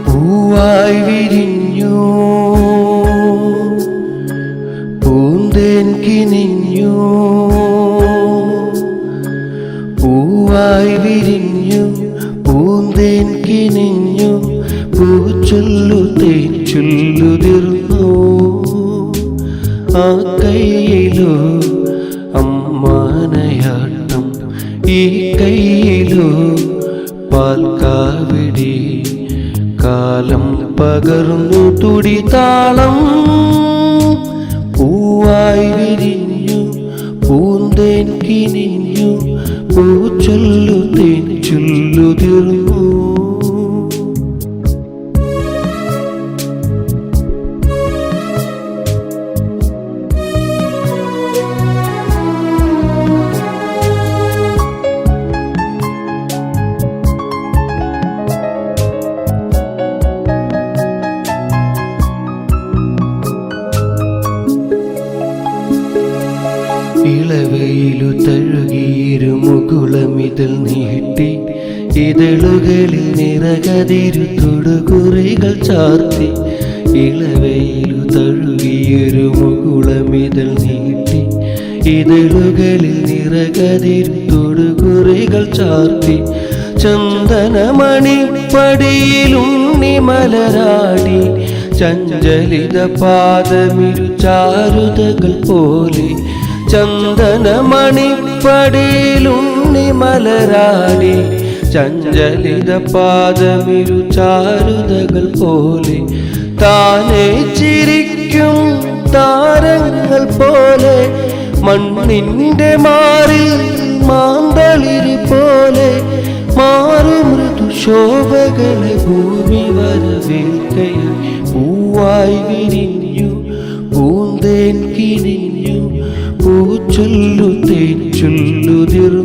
പൂവായി വിരിഞ്ഞു പൂന്തേൻ കിനിഞ്ഞു, പൂവായി വിരിഞ്ഞു പൂന്തേൻ കിനിഞ്ഞു, പൂച്ചൊല്ലു തേൻ ചൊല്ലുതിർന്നു. ആ കൈയിലോ അമ്മാനയാട്ടം, ഈ കൈയിലോ പാൽക്കാവിടി, കാലം പകർന്നു തുടിതാളം. പൂവായി വിരിഞ്ഞു പൂന്തേൻ കിനിഞ്ഞു, പൂച്ചൊല്ലു തേൻ ചൊല്ലുതിർന്നു. ഇളവയിലു തഴുകിയിരു മുകുളമിതൾ നീട്ടി, ഇതളുകളിൽ നിറകതിരു തൊടുകുറികൾ ചാർത്തി. ഇളവയിലു തഴുകിയൊരു മുകുളമിതൾ നീട്ടി, ഇതളുകളിൽ നിറകതിരു തൊടുകുറികൾ ചാർത്തി. ചന്ദനമണിപ്പടിയിലുണ്ണി മലരാടി, ചഞ്ചലിത പാദമിരു ചാരുതകൾ പോലെ. ചന്ദനമണിപ്പടിയിലുണ്ണി മലരാടി, ചഞ്ചലിത പാദമിരു ചാരുതകൾ പോലെ. താനെ ചിരിക്കും താരങ്ങൾ പോലെ, മണ്ണിൻ്റെ മാറിൽ മാന്തളിരി പോലെ. മാറു മൃദു ശോഭകളെ ഭൂമി വരവേൽക്കയായി. പൂവായി വിരിഞ്ഞു പൂന്തേൻ കിനിഞ്ഞു, പൂച്ചൊല്ലു തേൻ ചൊല്ലുതിർന്നു.